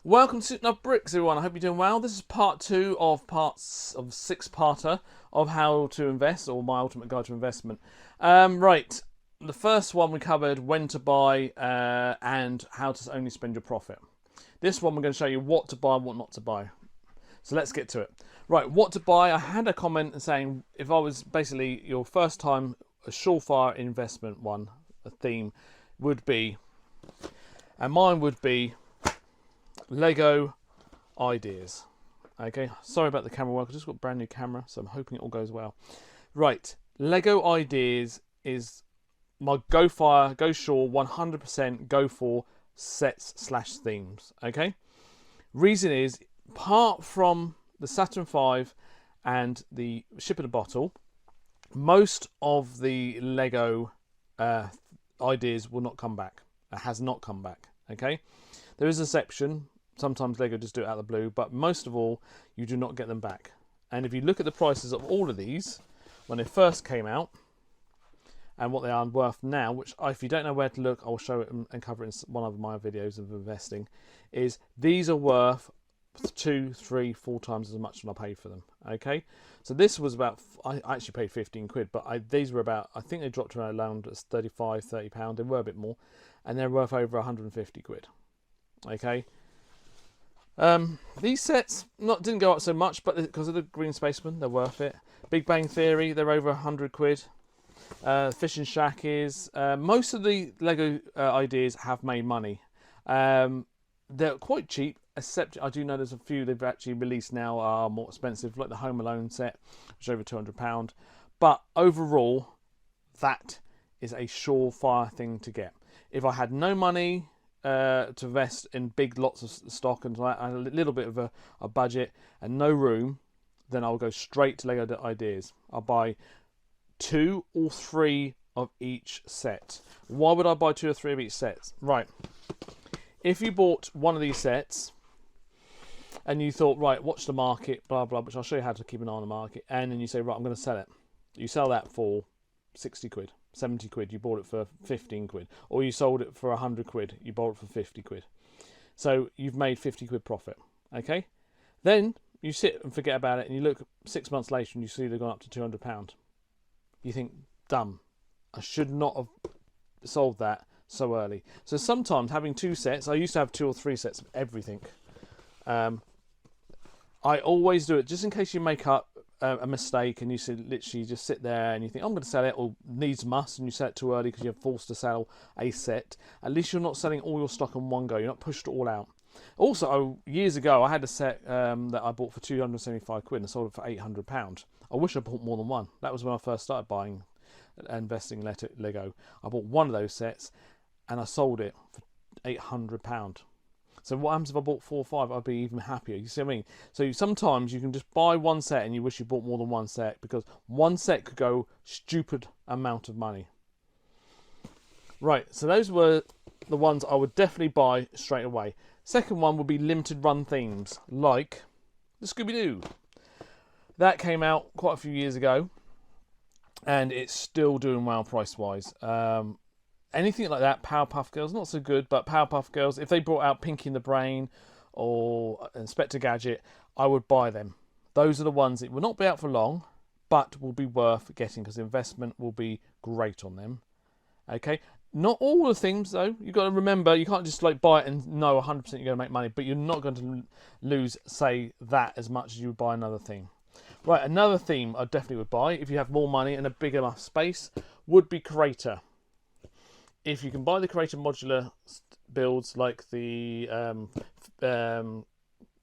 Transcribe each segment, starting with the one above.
Welcome to Shooting Up Bricks, everyone. I hope you're doing well. This is part two of parts of six-parter of how to invest, or my ultimate guide to investment. Right, the first one we covered when to buy and how to only spend your profit. This one we're going to show you what to buy and what not to buy. So let's get to it. Right, what to buy. I had a comment saying if I was basically your first time, a surefire investment one, a theme would be, and mine would be Lego ideas. Okay, sorry about the camera work. I just got a brand new camera, so I'm hoping it all goes well. Right, Lego ideas is my go fire, go sure, 100% go for sets slash themes. Okay, reason is, apart from the Saturn V and the Ship in a Bottle, most of the Lego ideas will not come back. It has not come back. Okay, there is an exception. Sometimes Lego just do it out of the blue, but most of all, you do not get them back. And if you look at the prices of all of these when they first came out and what they are worth now, which if you don't know where to look, I'll show it and cover it in one of my videos of investing, is these are worth 2, 3, 4 times as much as I paid for them. Okay, so this was about, I actually paid 15 quid, but these were about, I think they dropped around as 35, 30 pound. They were a bit more, and they're worth over 150 quid. Okay. These sets didn't go up so much, but because of the Green Spaceman, they're worth it. Big Bang Theory, they're over 100 quid. Fishing Shack is. Most of the Lego ideas have made money. They're quite cheap, except I do know there's a few they've actually released now are more expensive, like the Home Alone set, which is over £200. But overall, that is a surefire thing to get. If I had no money to invest in big lots of stock and a little bit of a budget and no room, then I'll go straight to Lego ideas. I'll buy 2 or 3 of each set. Why would I buy 2 or 3 of each set? Right, if you bought one of these sets and you thought, right, watch the market, blah blah, which I'll show you how to keep an eye on the market, and then you say, right, I'm going to sell it. You sell that for 60 quid. 70 quid, you bought it for 15 quid, or you sold it for 100 quid, you bought it for 50 quid. So you've made 50 quid profit. Okay, then you sit and forget about it, and you look 6 months later and you see they've gone up to £200. You think, dumb, I should not have sold that so early. So sometimes having 2 sets, I used to have 2 or 3 sets of everything. I always do it just in case you make up a mistake and you literally just sit there and you think, I'm going to sell it, or needs must, and you sell it too early because you're forced to sell a set. At least you're not selling all your stock in one go. You're not pushed it all out. Also, years ago, I had a set that I bought for 275 quid and sold it for £800. I wish I bought more than one. That was when I first started buying and investing in Lego. I bought one of those sets and I sold it for £800. So what happens if I bought 4 or 5? I'd be even happier. You see what I mean? So sometimes you can just buy one set and you wish you bought more than one set, because one set could go stupid amount of money. Right, so those were the ones I would definitely buy straight away. Second one would be limited run themes, like the Scooby-Doo. That came out quite a few years ago, and it's still doing well price-wise. Anything like that, Powerpuff Girls, not so good, but Powerpuff Girls, if they brought out Pinky and the Brain or Inspector Gadget, I would buy them. Those are the ones that will not be out for long, but will be worth getting because the investment will be great on them. Okay, not all the things though. You've got to remember, you can't just like buy it and know 100% you're going to make money, but you're not going to lose, say, that as much as you would buy another thing. Right, another theme I definitely would buy if you have more money and a big enough space would be Creator. If you can buy the Creator modular builds like the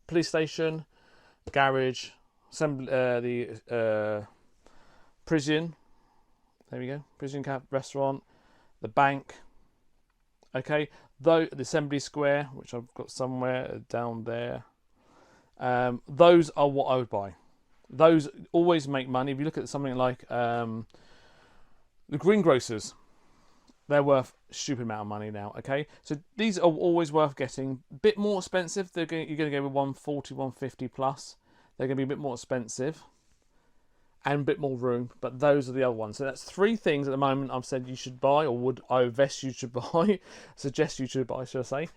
police station, garage, the prison, there we go, prison cap, restaurant, the bank, okay, though the assembly square, which I've got somewhere down there, those are what I would buy. Those always make money. If you look at something like the greengrocers, they're worth a stupid amount of money now. Okay, so these are always worth getting. A bit more expensive. You're going to go with 140, 150 plus. They're going to be a bit more expensive. and a bit more room, but those are the other ones. So that's 3 things at the moment I've said you should buy, or would I invest you should buy, suggest you should buy, should I say.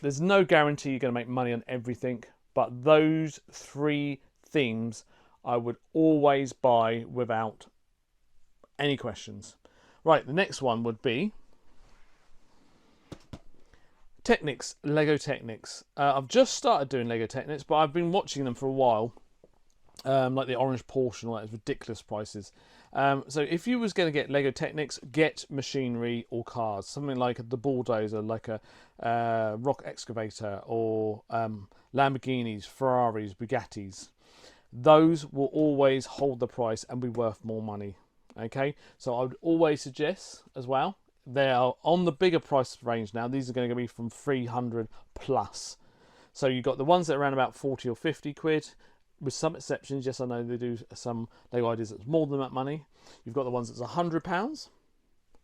There's no guarantee you're going to make money on everything, but those 3 themes I would always buy without any questions. Right, the next one would be Technics, Lego Technics. I've just started doing Lego Technics, but I've been watching them for a while. Like the orange Porsche and all that is ridiculous prices. So if you was going to get Lego Technics, get machinery or cars, something like the bulldozer, like a rock excavator, or Lamborghinis, Ferraris, Bugattis. Those will always hold the price and be worth more money. Okay, so I would always suggest as well. They are on the bigger price range now. These are going to be from 300 plus. So you've got the ones that are around about 40 or 50 quid. With some exceptions, yes, I know they do some Lego ideas that's more than that money. You've got the ones that's £100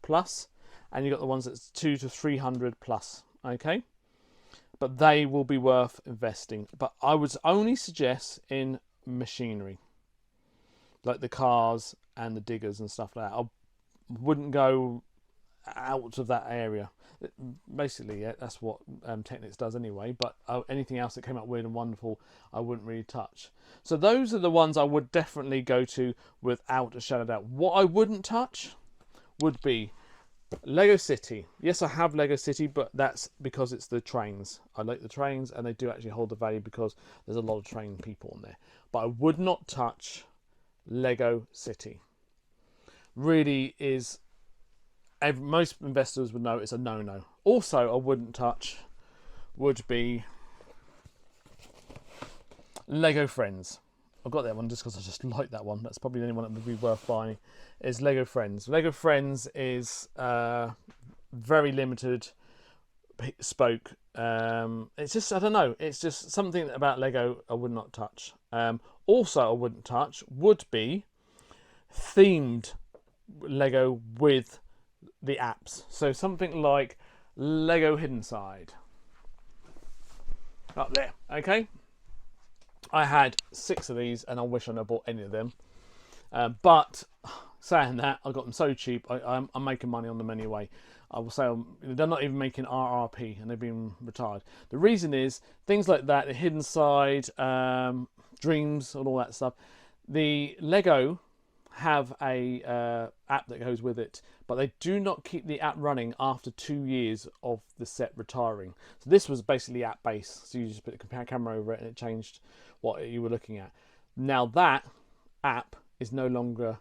plus, and you've got the ones that's 200 to 300 plus. Okay, but they will be worth investing. But I would only suggest in machinery, like the cars and the diggers and stuff like that. I wouldn't go out of that area. Basically, yeah, that's what Technics does anyway, but anything else that came up weird and wonderful I wouldn't really touch. So those are the ones I would definitely go to without a shadow of doubt. What I wouldn't touch would be Lego City. Yes, I have Lego City, but that's because it's the trains. I like the trains, and they do actually hold the value because there's a lot of trained people on there. But I would not touch Lego City. Really is... most investors would know it's a no-no. Also, I wouldn't touch would be Lego Friends. I've got that one just because I just like that one. That's probably the only one that would be worth buying. Is Lego Friends. Lego Friends is very limited, bespoke. It's just, I don't know. It's just something about Lego I would not touch. Also, I wouldn't touch would be themed Lego with the apps. So something like Lego Hidden Side up there. Okay, I had 6 of these and I wish I never bought any of them, but saying that, I got them so cheap, I'm making money on them anyway. I will say they're not even making RRP and they've been retired. The reason is things like that, the Hidden Side, Dreams and all that stuff. The Lego have a app that goes with it, but they do not keep the app running after 2 years of the set retiring. So this was basically app based, so you just put a camera over it and it changed what you were looking at. Now that app is no longer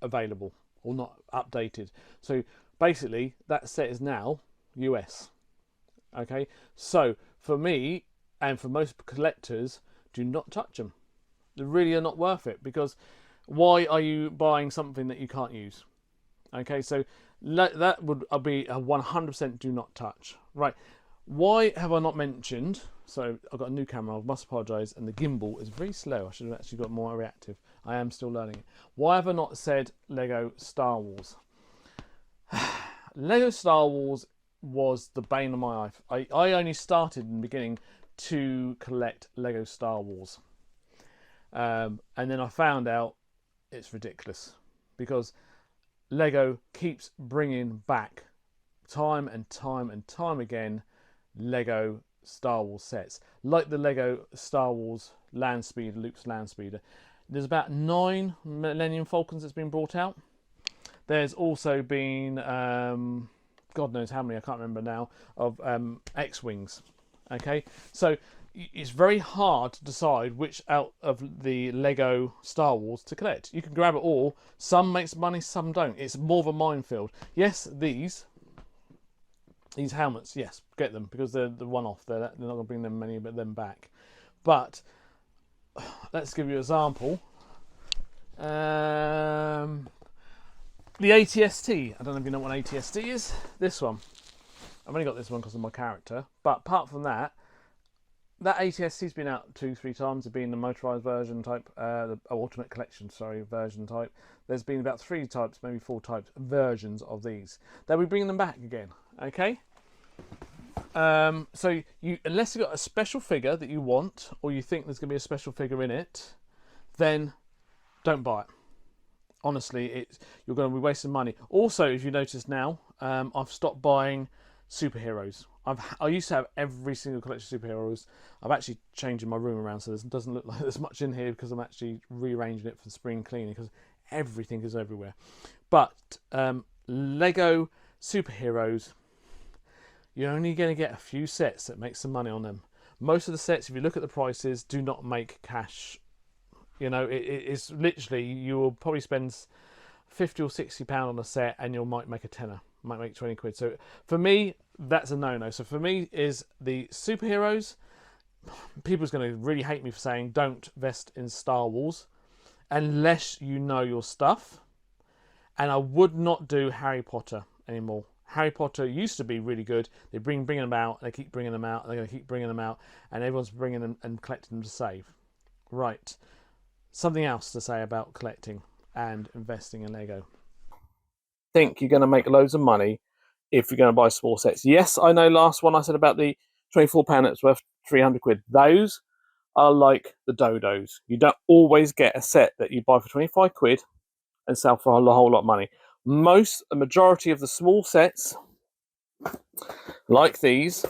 available or not updated, so basically that set is now US. Okay, so for me and for most collectors, do not touch them. They really are not worth it, because why are you buying something that you can't use? Okay, so that would be a 100% do not touch. Right, why have I not mentioned, so I've got a new camera, I must apologise, and the gimbal is very slow. I should have actually got more reactive. I am still learning it. Why have I not said Lego Star Wars? Lego Star Wars was the bane of my life. I only started in the beginning to collect Lego Star Wars. And then I found out it's ridiculous, because Lego keeps bringing back time and time and time again Lego Star Wars sets, like the Lego Star Wars Land Speeder, Luke's Land Speeder. There's about 9 Millennium Falcons that's been brought out. There's also been God knows how many, I can't remember now, of X-Wings. Okay, so it's very hard to decide which out of the Lego Star Wars to collect. You can grab it all. Some makes money, some don't. It's more of a minefield. Yes, these helmets, yes, get them, because they're the one-off. They're not going to bring them many of them back. But let's give you an example. The ATST. I don't know if you know what an ATST is. This one. I've only got this one because of my character. But apart from that, that ATST's been out 2-3 times. It's been the motorised version type, the Ultimate Collection, version type. There's been about 3 types, maybe 4 types, versions of these. They'll be bringing them back again, okay? So unless you've got a special figure that you want, or you think there's going to be a special figure in it, then don't buy it. Honestly, you're going to be wasting money. Also, if you notice now, I've stopped buying superheroes. I used to have every single collection of superheroes. I've actually changing my room around so it doesn't look like there's much in here because I'm actually rearranging it for spring cleaning because everything is everywhere. But Lego superheroes, you're only going to get a few sets that make some money on them. Most of the sets, if you look at the prices, do not make cash. You know, it's literally, you will probably spend £50 or £60 on a set and you might make a tenner, might make 20 quid. So for me, that's a no-no. So for me is the superheroes. People's going to really hate me for saying don't invest in Star Wars unless you know your stuff. And I would not do Harry Potter anymore. Harry Potter used to be really good. They bringing them out, they keep bringing them out, and they're going to keep bringing them out, and everyone's bringing them and collecting them to save. Right. Something else to say about collecting and investing in Lego. Think you're going to make loads of money if you're going to buy small sets. Yes, I know last one I said about the £24 that's worth 300 quid. Those are like the dodos. You don't always get a set that you buy for 25 quid and sell for a whole lot of money. A majority of the small sets, like these,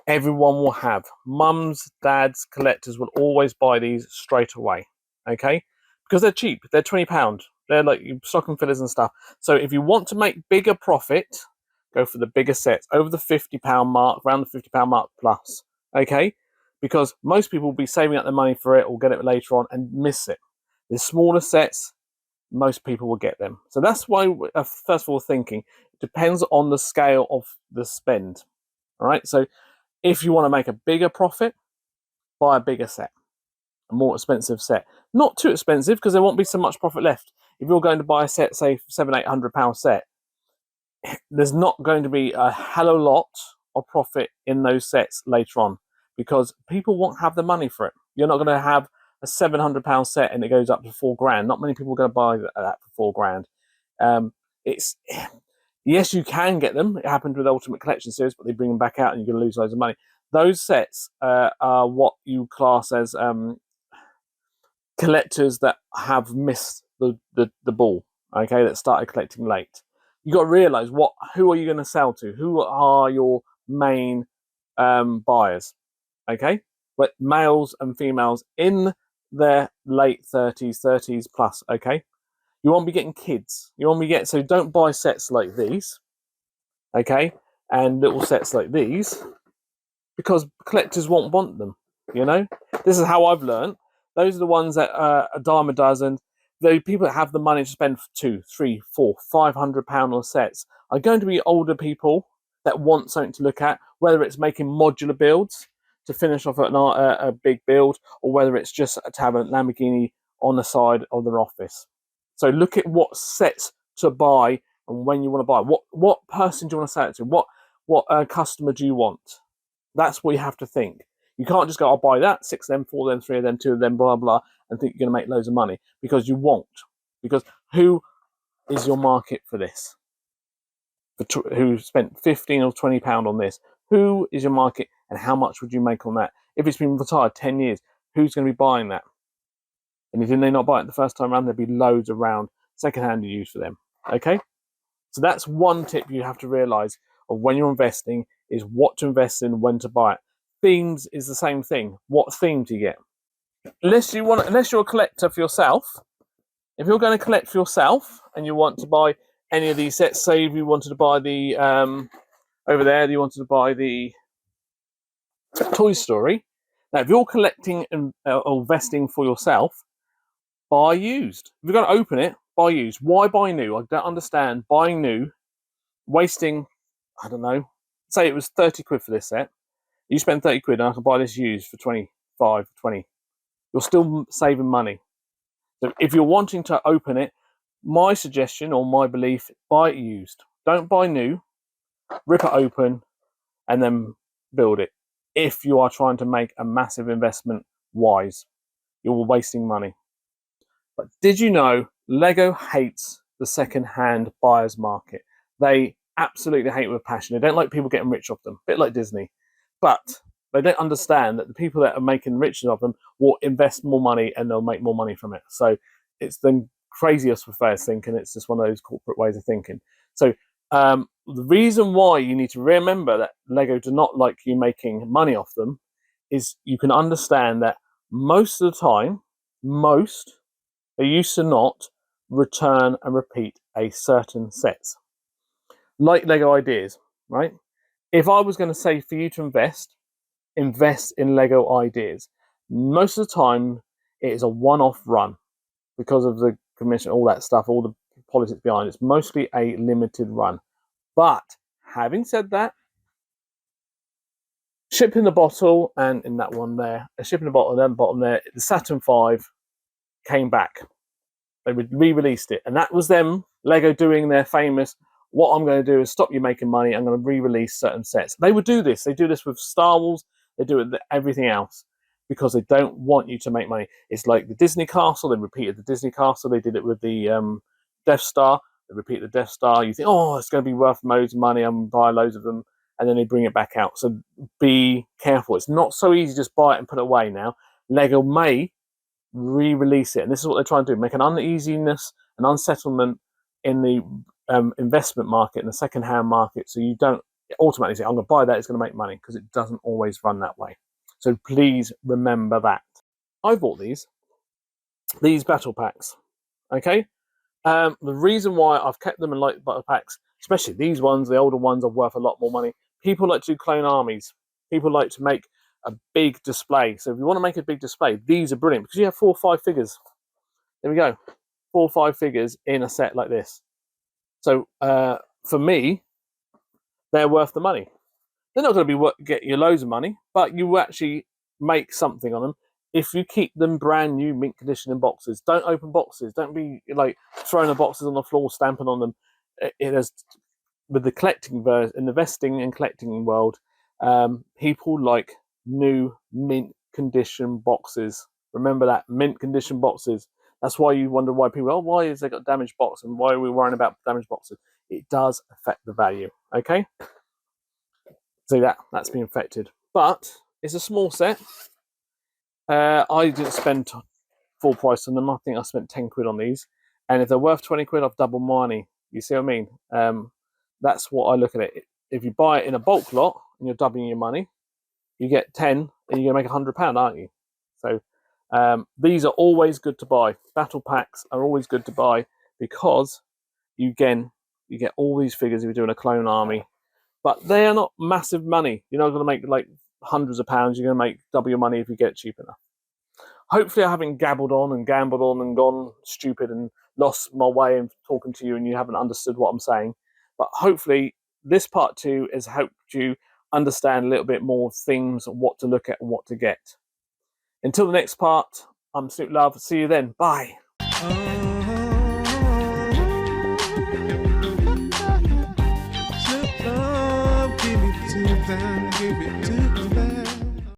everyone will have. Mums, dads, collectors will always buy these straight away, okay? Because they're cheap. They're £20. They're like stocking fillers and stuff. So if you want to make bigger profit, go for the bigger sets, over the £50 mark, around the £50 mark plus, okay? Because most people will be saving up their money for it or get it later on and miss it. The smaller sets, most people will get them. So that's why, first of all, thinking, it depends on the scale of the spend. All right, so if you want to make a bigger profit, buy a bigger set, a more expensive set. Not too expensive because there won't be so much profit left. If you're going to buy a set, say £700-800 set, there's not going to be a hell of a lot of profit in those sets later on because people won't have the money for it. You're not going to have a £700 set and it goes up to £4,000. Not many people are going to buy that for £4,000. Yes, you can get them. It happened with Ultimate Collection Series, but they bring them back out and you're going to lose loads of money. Those sets are what you class as collectors that have missed the ball, okay, that started collecting late. You got to realize who are you going to sell to? Who are your main buyers? Okay, but males and females in their late 30s plus. Okay, you won't be getting kids. So don't buy sets like these, okay, and little sets like these because collectors won't want them. You know, this is how I've learned. Those are the ones that are a dime a dozen. The people that have the money to spend £200, £300, £400, £500 on sets are going to be older people that want something to look at, whether it's making modular builds to finish off a big build, or whether it's just to have a Lamborghini on the side of their office. So look at what sets to buy and when you want to buy. What person do you want to sell it to? What customer do you want? That's what you have to think. You can't just go, I'll buy that, 6 of them, 4 of them, 3 of them, 2 of them, blah, blah, and think you're going to make loads of money, because you won't. Because who is your market for this? Who spent £15 or £20 on this? Who is your market, and how much would you make on that? If it's been retired 10 years, who's going to be buying that? And if they not buy it the first time around, there'll be loads around secondhand to use for them. Okay? So that's one tip you have to realise of when you're investing, is what to invest in, when to buy it. Themes is the same thing. What theme do you get? Unless you're a collector for yourself, if you're going to collect for yourself and you want to buy any of these sets, say if you wanted to buy the over there, you wanted to buy the Toy Story. Now, if you're collecting and or investing for yourself, buy used. If you're going to open it, buy used. Why buy new? I don't understand buying new, wasting, I don't know, say it was 30 quid for this set. You spend 30 quid and I can buy this used for 25, 20. You're still saving money. So if you're wanting to open it, my suggestion or my belief, buy it used. Don't buy new, rip it open, and then build it. If you are trying to make a massive investment wise, you're wasting money. But did you know Lego hates the second-hand buyer's market? They absolutely hate it with passion. They don't like people getting rich off them, a bit like Disney. But they don't understand that the people that are making riches of them will invest more money and they'll make more money from it. So it's the craziest way of thinking. It's just one of those corporate ways of thinking. So the reason why you need to remember that Lego do not like you making money off them is you can understand that most of the time, they used to not return and repeat a certain sets. Like Lego ideas, right? If I was going to say for you to invest in Lego ideas, most of the time it is a one-off run because of the commission, all that stuff, all the politics behind it. It's mostly a limited run. But having said that, ship in the bottle, and in that one there, a ship in the bottle, and then bottom there, the Saturn V came back. They re-released it, and that was them, Lego, doing their famous, what I'm going to do is stop you making money, I'm going to re-release certain sets. They would do this. They do this with Star Wars. They do it with everything else because they don't want you to make money. It's like the Disney Castle. They repeated the Disney Castle. They did it with the Death Star. They repeat the Death Star. You think, oh, it's going to be worth loads of money. I'm going to buy loads of them. And then they bring it back out. So be careful. It's not so easy to just buy it and put it away now. Lego may re-release it, and this is what they're trying to do: make an uneasiness, an unsettlement in the investment market, in the second-hand market, so you don't automatically say, I'm going to buy that, it's going to make money, because it doesn't always run that way. So please remember that. I bought these battle packs, okay? The reason why I've kept them in light battle packs, especially these ones, the older ones, are worth a lot more money. People like to do clone armies. People like to make a big display. So if you want to make a big display, these are brilliant because you have 4 or 5 figures. There we go, 4 or 5 figures in a set like this. So for me, they're worth the money. They're not going to get you loads of money, but you will actually make something on them if you keep them brand new, mint condition in boxes. Don't open boxes. Don't be like throwing the boxes on the floor, stamping on them. It has, with the collecting version, in the investing and collecting world, people like new mint condition boxes. Remember that, mint condition boxes. That's why you wonder why people, why has they got damaged box, and why are we worrying about damaged boxes? It does affect the value, okay? So that's been affected. But it's a small set. I didn't spend full price on them. I think I spent 10 quid on these. And if they're worth 20 quid, I've doubled money. You see what I mean? That's what I look at it. If you buy it in a bulk lot and you're doubling your money, you get 10 and you're going to make £100, aren't you? So these are always good to buy. Battle packs are always good to buy because you get all these figures if you're doing a clone army. But they are not massive money. You're not going to make like hundreds of pounds. You're going to make double your money if you get it cheap enough. Hopefully I haven't gabbled on and gambled on and gone stupid and lost my way in talking to you and you haven't understood what I'm saying. But hopefully this part 2 has helped you understand a little bit more things, what to look at and what to get. Until the next part, I'm Snoop Love. See you then. Bye.